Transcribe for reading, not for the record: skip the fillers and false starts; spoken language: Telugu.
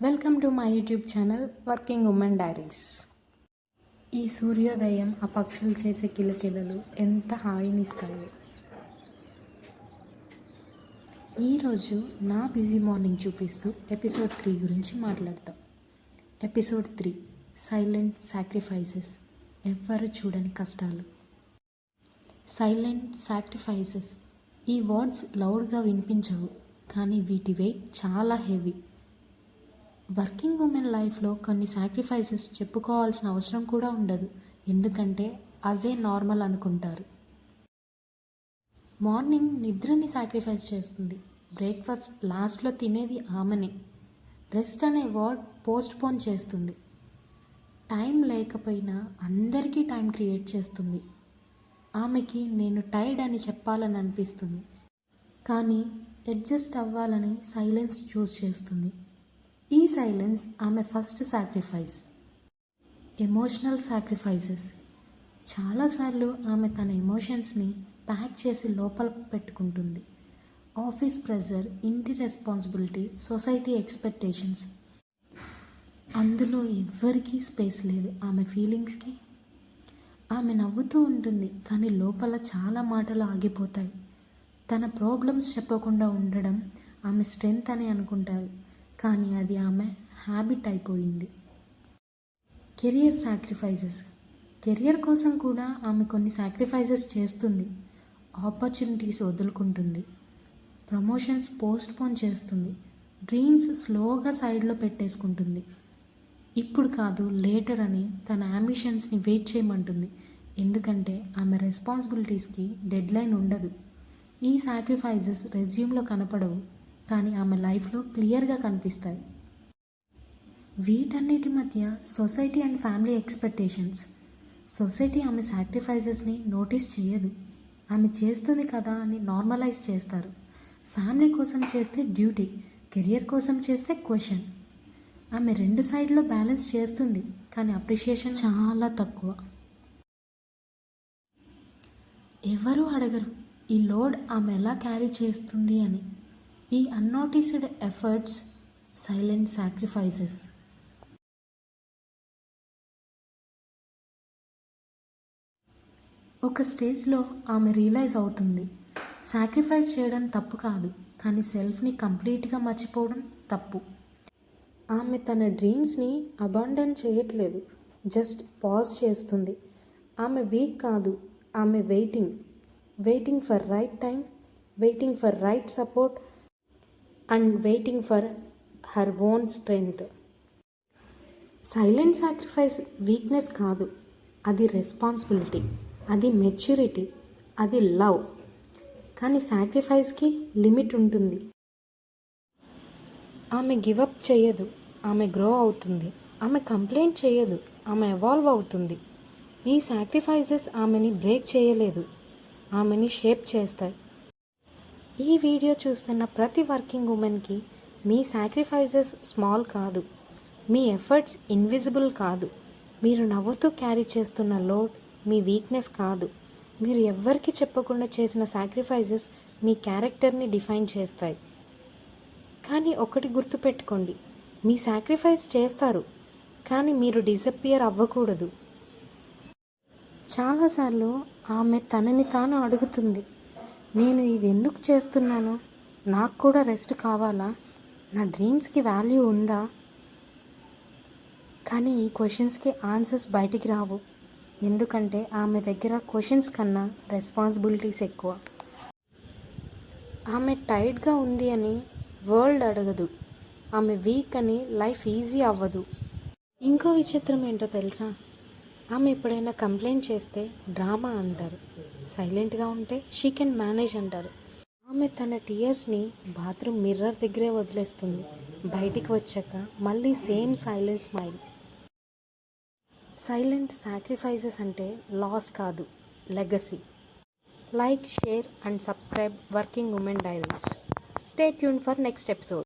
Welcome to my YouTube channel working women diaries. ఈ సూర్యోదయం, ఆ పక్షులు చేసే కిలకిలలు ఎంత హాయినిస్తాయో. ఈరోజు నా బిజీ మార్నింగ్ చూపిస్తూ ఎపిసోడ్ 3 గురించి మాట్లాడతాం. ఎపిసోడ్ 3, సైలెంట్ సాక్రిఫైసెస్, ఎవ్వరు చూడని కష్టాలు. సైలెంట్ సాక్రిఫైసెస్, ఈ వర్డ్స్ లౌడ్గా వినిపించవు, కానీ వీటి వెయిట్ చాలా హెవీ. వర్కింగ్ ఉమెన్ లైఫ్లో కొన్ని సాక్రిఫైసెస్ చెప్పుకోవాల్సిన అవసరం కూడా ఉండదు, ఎందుకంటే అవే నార్మల్ అనుకుంటారు. మార్నింగ్ నిద్రని సాక్రిఫైస్ చేస్తుంది, బ్రేక్ఫాస్ట్ లాస్ట్లో తినేది ఆమెనే. రెస్ట్ అనే వర్డ్ పోస్ట్పోన్ చేస్తుంది, టైం లేకపోయినా అందరికీ టైం క్రియేట్ చేస్తుంది. ఆమెకి నేను టైర్డ్ అని చెప్పాలని అనిపిస్తుంది, కానీ అడ్జస్ట్ అవ్వాలని సైలెన్స్ చూస్ చేస్తుంది. ఈ సైలెన్స్ ఆమె ఫస్ట్ సాక్రిఫైస్. ఎమోషనల్ సాక్రిఫైసెస్, చాలాసార్లు ఆమె తన ఎమోషన్స్ని ప్యాక్ చేసి లోపల పెట్టుకుంటుంది. ఆఫీస్ ప్రెజర్, ఇంటి రెస్పాన్సిబిలిటీ, సొసైటీ ఎక్స్పెక్టేషన్స్, అందులో ఎవ్వరికీ స్పేస్ లేదు ఆమె ఫీలింగ్స్కి. ఆమె నవ్వుతూ ఉంటుంది, కానీ లోపల చాలా మాటలు ఆగిపోతాయి. తన ప్రాబ్లమ్స్ చెప్పకుండా ఉండడం ఆమె స్ట్రెంగ్త్ అని అనుకుంటారు, కానీ అది ఆమె హ్యాబిట్ అయిపోయింది. కెరియర్ సాక్రిఫైసెస్, కెరియర్ కోసం కూడా ఆమె కొన్ని సాక్రిఫైసెస్ చేస్తుంది. ఆపర్చునిటీస్ వదులుకుంటుంది, ప్రమోషన్స్ పోస్ట్పోన్ చేస్తుంది, డ్రీమ్స్ స్లోగా సైడ్లో పెట్టేసుకుంటుంది. ఇప్పుడు కాదు, లేటర్ అని తన అంబిషన్స్ని వెయిట్ చేయమంటుంది, ఎందుకంటే ఆమె రెస్పాన్సిబిలిటీస్కి డెడ్ లైన్ ఉండదు. ఈ సాక్రిఫైసెస్ రెజ్యూమ్లో కనపడవు, కానీ ఆమె లైఫ్లో క్లియర్గా కనిపిస్తాయి. వీటన్నిటి మధ్య society and family expectations. Society ఆమె సాక్రిఫైసెస్ని నోటీస్ చేయదు, ఆమె చేస్తుంది కదా అని నార్మలైజ్ చేస్తారు. ఫ్యామిలీ కోసం చేస్తే డ్యూటీ, కెరియర్ కోసం చేస్తే క్వశ్చన్. ఆమె రెండు సైడ్లో బ్యాలెన్స్ చేస్తుంది, కానీ అప్రిషియేషన్ చాలా తక్కువ. ఎవరు అడగరు ఈ లోడ్ ఆమె ఎలా క్యారీ చేస్తుంది అని. ఈ అన్నోటిస్డ్ ఎఫర్ట్స్ సైలెంట్ సాక్రిఫైసెస్. ఒక స్టేజ్లో ఆమె రియలైజ్ అవుతుంది, సాక్రిఫైస్ చేయడం తప్పు కాదు, కానీ సెల్ఫ్ని కంప్లీట్గా మర్చిపోవడం తప్పు. ఆమె తన డ్రీమ్స్ని అబాండన్ చేయట్లేదు, జస్ట్ పాజ్ చేస్తుంది. ఆమె వీక్ కాదు, ఆమె waiting for right time, waiting for right support and waiting for her own strength. Silent sacrifice weakness కాదు, అది రెస్పాన్సిబిలిటీ, అది మెచ్యూరిటీ, అది లవ్. కానీ సాక్రిఫైస్కి లిమిట్ ఉంటుంది. ఆమె గివప్ చేయదు, ఆమె గ్రో అవుతుంది. ఆమె కంప్లైంట్ చేయదు, ఆమె ఎవాల్వ్ అవుతుంది. ఈ సాక్రిఫైసెస్ ఆమెని బ్రేక్ చేయలేదు, ఆమెని షేప్ చేస్తాయి. ఈ వీడియో చూస్తున్న ప్రతి వర్కింగ్ ఉమెన్కి మీ సాక్రిఫైసెస్ స్మాల్ కాదు, మీ ఎఫర్ట్స్ ఇన్విజిబుల్ కాదు, మీరు నవ్వుతూ క్యారీ చేస్తున్న లోడ్ మీ వీక్నెస్ కాదు. మీరు ఎవ్వరికి చెప్పకుండా చేసిన సాక్రిఫైసెస్ మీ క్యారెక్టర్ని డిఫైన్ చేస్తాయి. కానీ ఒకటి గుర్తుపెట్టుకోండి, మీ సాక్రిఫైస్ చేస్తారు, కానీ మీరు డిసప్పియర్ అవ్వకూడదు. చాలాసార్లు ఆమె తనని తాను అడుగుతుంది, నేను ఇది ఎందుకు చేస్తున్నాను? నాకు కూడా రెస్ట్ కావాలా? నా డ్రీమ్స్కి వాల్యూ ఉందా? కానీ ఈ క్వశ్చన్స్కి ఆన్సర్స్ బయటికి రావు, ఎందుకంటే ఆమె దగ్గర క్వశ్చన్స్ కన్నా రెస్పాన్సిబిలిటీస్ ఎక్కువ. ఆమె టైర్డ్గా ఉంది అని వరల్డ్ అడగదు, ఆమె వీక్ అని లైఫ్ ఈజీ అవ్వదు. ఇంకో విచిత్రం ఏంటో తెలుసా? ఆమె ఎప్పుడైనా కంప్లైంట్ చేస్తే డ్రామా అంటారు, సైలెంట్గా ఉంటే షీ కెన్ మేనేజ్ అంటారు. ఆమె తన టీయర్స్ని బాత్రూమ్ మిర్రర్ దగ్గరే వదిలేస్తుంది, బయటికి వచ్చాక మళ్ళీ same silent smile. Silent sacrifices అంటే లాస్ కాదు, legacy. Like, share and subscribe working women diaries. Stay tune for next episode.